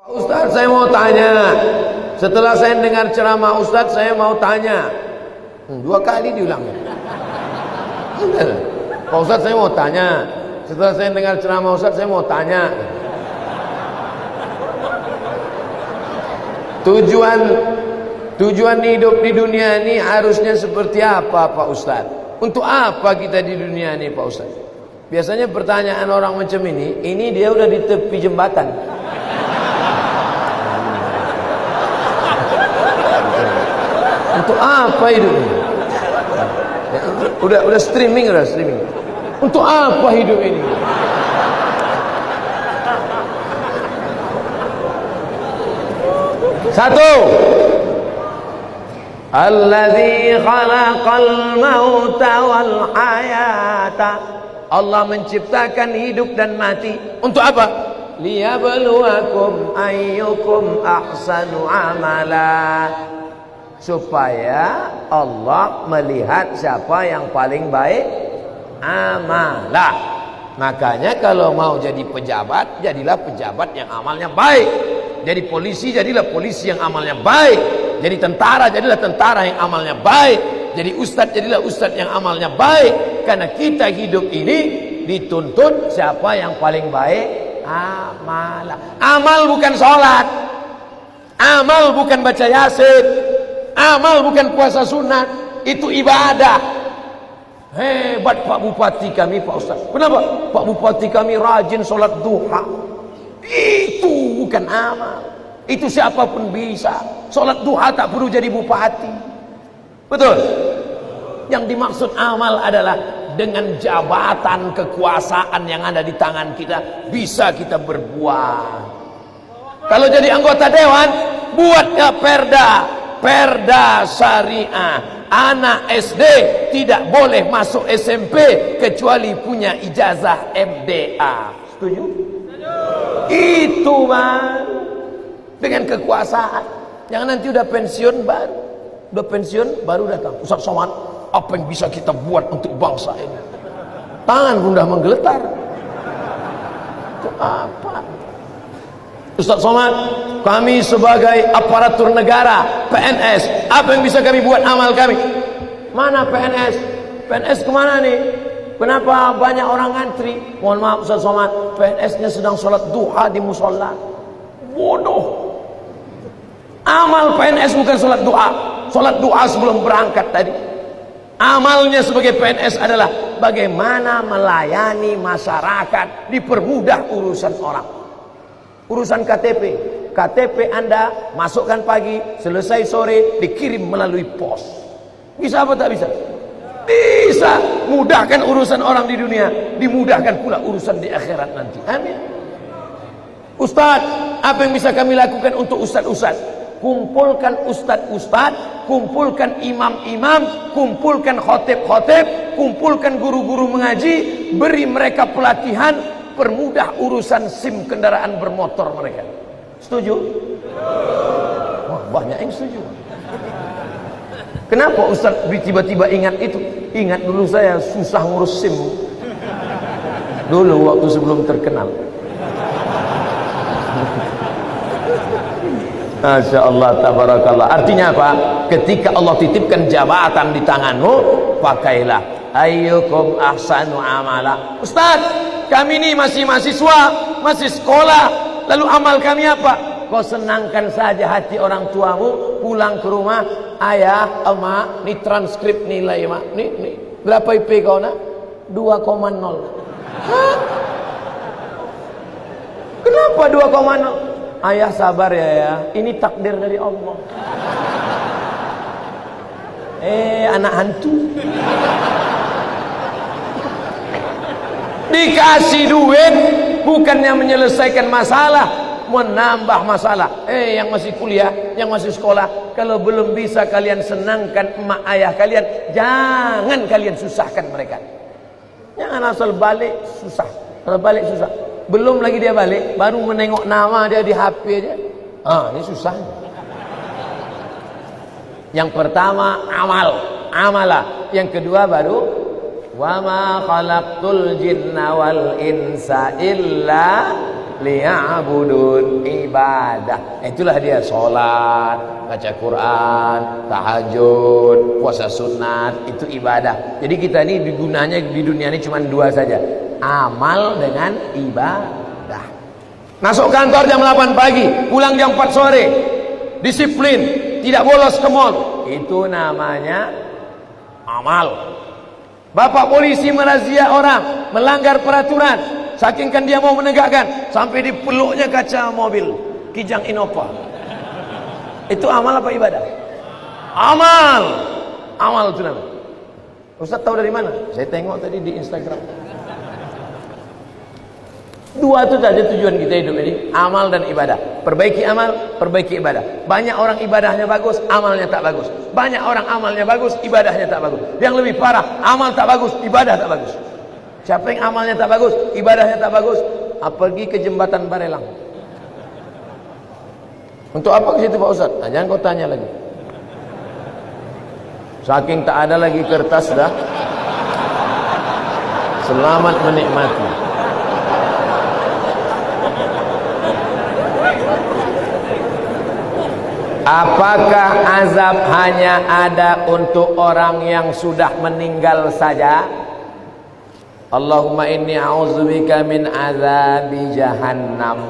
Ustaz, saya mau tanya. Setelah saya dengar ceramah Ustaz, saya mau tanya. 2 kali diulangnya. Pak Ustaz, saya mau tanya. Setelah saya dengar ceramah Ustaz, saya mau tanya. Tujuan hidup di dunia ini harusnya seperti apa, Pak Ustaz? Untuk apa kita di dunia ini, Pak Ustaz? Biasanya pertanyaan orang macam ini dia udah di tepi jembatan. Untuk apa hidup ini? Udah streaming. Untuk apa hidup ini? Satu, Alladzi khalaqal mauta wal hayata. Allah menciptakan hidup dan mati. Untuk apa? Liyabluwakum ayyukum ahsanu amala. Supaya Allah melihat siapa yang paling baik amalah. Makanya kalau mau jadi pejabat, jadilah pejabat yang amalnya baik. Jadi polisi, jadilah polisi yang amalnya baik. Jadi tentara, jadilah tentara yang amalnya baik. Jadi ustadz, jadilah ustadz yang amalnya baik. Karena kita hidup ini dituntut siapa yang paling baik amalah. Amal bukan sholat, amal bukan baca yasin, amal bukan puasa sunat. Itu ibadah. Hebat Pak Bupati kami, Pak Ustaz. Kenapa? Pak Bupati kami rajin sholat duha. Itu bukan amal. Itu siapapun bisa. Sholat duha tak perlu jadi bupati. Betul? Yang dimaksud amal adalah dengan jabatan kekuasaan yang ada di tangan kita, bisa kita berbuat. Kalau jadi anggota dewan, buatnya perda syariah. Anak SD tidak boleh masuk SMP kecuali punya ijazah MDA. Setuju? Itu Bang. Dengan kekuasaan. Jangan nanti udah pensiun baru datang. Ustaz Somad, apa yang bisa kita buat untuk bangsa ini? Tangan pun udah menggeletar. Itu apa? Ustaz Somad, kami sebagai aparatur negara, PNS, apa yang bisa kami buat amal kami? Mana PNS? PNS kemana nih? Kenapa banyak orang ngantri? Mohon maaf Ustaz Somad, PNS-nya sedang sholat duha di musola. Bodoh. Amal PNS bukan sholat duha. Sholat duha sebelum berangkat tadi. Amalnya sebagai PNS adalah bagaimana melayani masyarakat, dipermudah urusan orang. Urusan KTP Anda masukkan pagi, selesai sore, dikirim melalui pos. Bisa apa tak bisa? Bisa. Mudahkan urusan orang di dunia, dimudahkan pula urusan di akhirat nanti. Amin. Ustaz, apa yang bisa kami lakukan untuk ustaz-ustaz? Kumpulkan ustaz-ustaz, kumpulkan imam-imam, kumpulkan khotib-khotib, kumpulkan guru-guru mengaji, beri mereka pelatihan, permudah urusan SIM kendaraan bermotor mereka. Setuju? Wah, banyak yang setuju. Kenapa Ustaz tiba-tiba ingat itu? Ingat dulu saya susah ngurus SIM dulu waktu sebelum terkenal. Masya Allah, tabarakallah. Artinya apa? Ketika Allah titipkan jabatan di tanganmu, pakailah. Ayyukum ahsanu amala. Ustaz, kami ini masih mahasiswa, masih sekolah, lalu amal kami apa? Kau senangkan saja hati orang tuamu, pulang ke rumah, ayah, emak, ini transkrip nilai emak, nih, berapa IP kau nak? 2,0. Hah? Kenapa 2,0? Ayah sabar ya, ini takdir dari Allah. Anak hantu. Dikasih duit bukannya menyelesaikan masalah, menambah masalah. Yang masih kuliah, yang masih sekolah, kalau belum bisa kalian senangkan emak ayah kalian, jangan kalian susahkan mereka. Jangan asal balik susah. Kalau balik susah, belum lagi dia balik, baru menengok nama dia di HP aja. Ini susah. Yang pertama amalah. Yang kedua baru wa ma khalaqtul jinna wal insa illa liya'budun, ibadah. Itulah dia salat, baca Quran, tahajud, puasa sunat, itu ibadah. Jadi kita ini gunanya di dunia ini cuma dua saja, amal dengan ibadah. Masuk kantor jam 8 pagi, pulang jam 4 sore, disiplin, tidak bolos ke mall, itu namanya amal. Bapak polisi merazia orang melanggar peraturan, saking kan dia mau menegakkan, sampai dipeluknya kaca mobil Kijang Innova. Itu amal apa ibadah? Amal. Amal itu namanya. Ustaz tahu dari mana? Saya tengok tadi di Instagram. Dua itu saja tujuan kita hidup ini, amal dan ibadah. Perbaiki amal, perbaiki ibadah. Banyak orang ibadahnya bagus, amalnya tak bagus. Banyak orang amalnya bagus, ibadahnya tak bagus. Yang lebih parah, amal tak bagus, ibadah tak bagus. Siapa yang amalnya tak bagus, ibadahnya tak bagus, pergi ke jembatan Barelang. Untuk apa ke situ Pak Ustaz? Nah, jangan kau tanya lagi. Saking tak ada lagi kertas dah. Selamat menikmati. Apakah azab hanya ada untuk orang yang sudah meninggal saja? Allahumma inni a'udzubika min azabi jahannam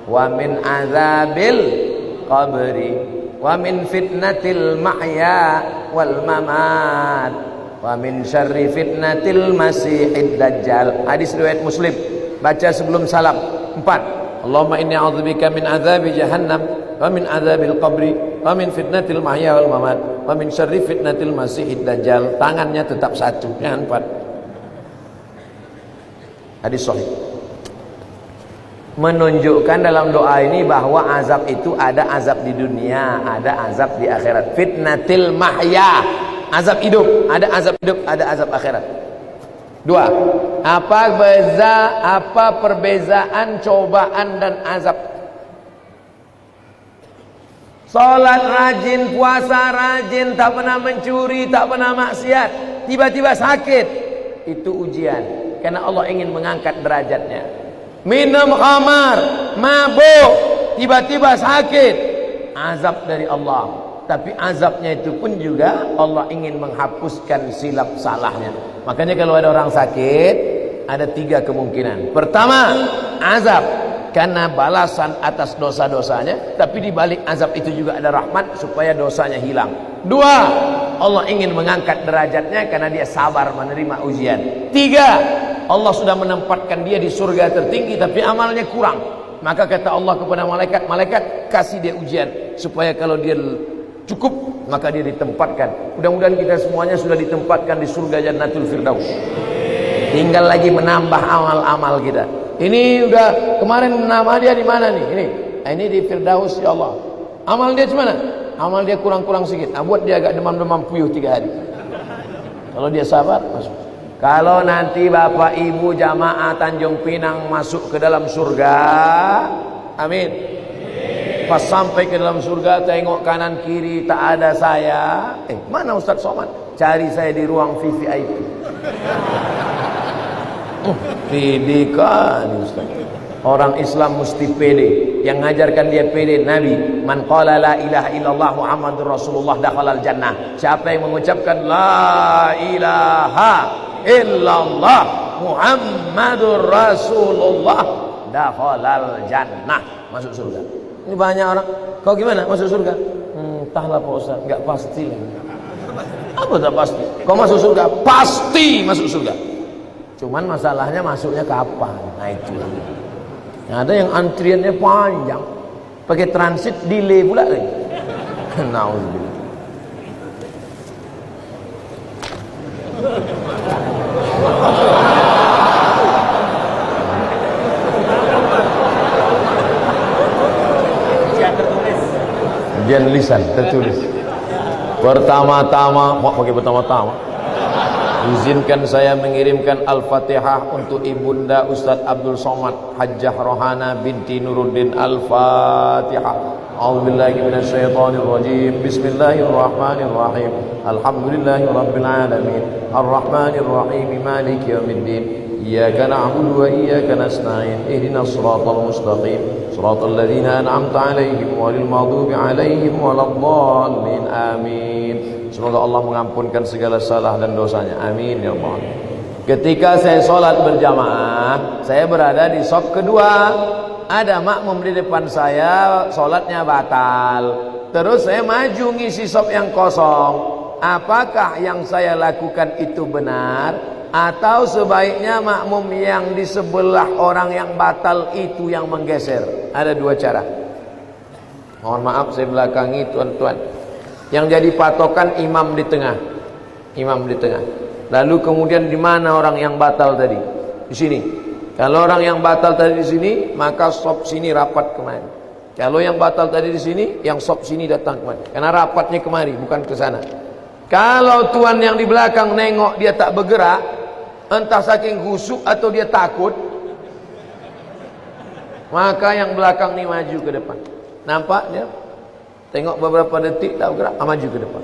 wa min azabil qabri wa min fitnatil mahya wal mamat wa min syarri fitnatil masihid dajjal. Hadis riwayat Muslim. Baca sebelum salam. 4. Allahumma inni a'udzubika min azabi jahannam wa min azabil qabri wa min fitnatil mahya wal mamat wa min syarri fitnatil masihid dajjal. Tangannya tetap satu, jangan 4. Hadis sahih. Menunjukkan dalam doa ini bahwa azab itu ada azab di dunia, ada azab di akhirat. Fitnatil mahya, azab hidup, ada azab hidup, ada azab akhirat. 2. Apa perbezaan cobaan dan azab? Salat rajin, puasa rajin, tak pernah mencuri, tak pernah maksiat, tiba-tiba sakit, itu ujian, karena Allah ingin mengangkat derajatnya. Minum khamar, mabuk, tiba-tiba sakit, azab dari Allah. Tapi azabnya itu pun juga Allah ingin menghapuskan silap salahnya. Makanya kalau ada orang sakit, ada 3 kemungkinan. Pertama, azab karena balasan atas dosa-dosanya, tapi di balik azab itu juga ada rahmat supaya dosanya hilang. 2, Allah ingin mengangkat derajatnya karena dia sabar menerima ujian. 3, Allah sudah menempatkan dia di surga tertinggi tapi amalnya kurang. Maka kata Allah kepada malaikat, malaikat kasih dia ujian supaya kalau dia cukup maka dia ditempatkan. Mudah-mudahan kita semuanya sudah ditempatkan di surga Jannatul Firdaus. Tinggal lagi menambah amal-amal kita. Ini udah kemarin nama dia di mana nih? Ini di Firdaus ya Allah. Amal dia gimana? Amal dia kurang-kurang sedikit. Buat dia agak demam-demam puyuh 3 hari. Kalau dia sabar masuk. Kalau nanti Bapak Ibu jamaah Tanjung Pinang masuk ke dalam surga, amin. Pas sampai ke dalam surga, tengok kanan kiri tak ada saya. Mana Ustaz Somad? Cari saya di ruang VVIP. Pendidikan Ustaz. Orang Islam mesti pede. Yang ngajarkan dia pede Nabi. Man qala la ilaha illallah Muhammadur Rasulullah dakhalal jannah. Siapa yang mengucapkan la ilaha illallah Muhammadur Rasulullah dakhalal jannah, masuk surga. Ini banyak orang, kau gimana masuk surga? Entahlah Pak Ustaz, enggak pasti. Apa tak pasti? Kau masuk surga, pasti masuk surga. Cuman masalahnya masuknya kapan? Nah itu. Ada yang antriannya panjang, pakai transit delay pula lagi. Nauzubillah. Ujian lisan tertulis. Pertama-tama, mau pakai pertama-tama. Izinkan saya mengirimkan Al-Fatihah untuk Ibunda Ustadz Abdul Somad Hajjah Rohana binti Nuruddin. Al-Fatihah. A'udzubillahi minasyaitonir rajim. Bismillahirrahmanirrahim. Alhamdulillahirabbil alamin. Arrahmanirrahim. Maliki yaumiddin. Iyyaka na'budu wa iyyaka nasta'in. Ihdinas siratal mustaqim. Siratal ladzina an'amta 'alaihim ghairil maghdubi 'alaihim waladdallin. Amin. Semoga Allah mengampunkan segala salah dan dosanya. Amin ya Allah. Ketika saya sholat berjamaah, saya berada di saf kedua. Ada makmum di depan saya, sholatnya batal. Terus saya maju ngisi saf yang kosong. Apakah yang saya lakukan itu benar? Atau sebaiknya makmum yang di sebelah orang yang batal itu yang menggeser? Ada dua cara. Mohon maaf saya belakangi tuan-tuan. Yang jadi patokan imam di tengah. Imam di tengah. Lalu kemudian di mana orang yang batal tadi? Di sini. Kalau orang yang batal tadi di sini, maka sop sini rapat kemari. Kalau yang batal tadi di sini, yang sop sini datang kemari. Karena rapatnya kemari, bukan ke sana. Kalau tuan yang di belakang nengok dia tak bergerak, entah saking khusyuk atau dia takut, maka yang belakang ni maju ke depan. Nampak dia? Tengok beberapa detik tak bergerak, maju ke depan.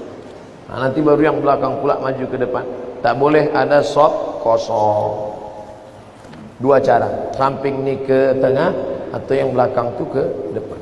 Nah, nanti baru yang belakang pula maju ke depan. Tak boleh ada sop kosong. Dua cara, samping ni ke tengah atau yang belakang tu ke depan.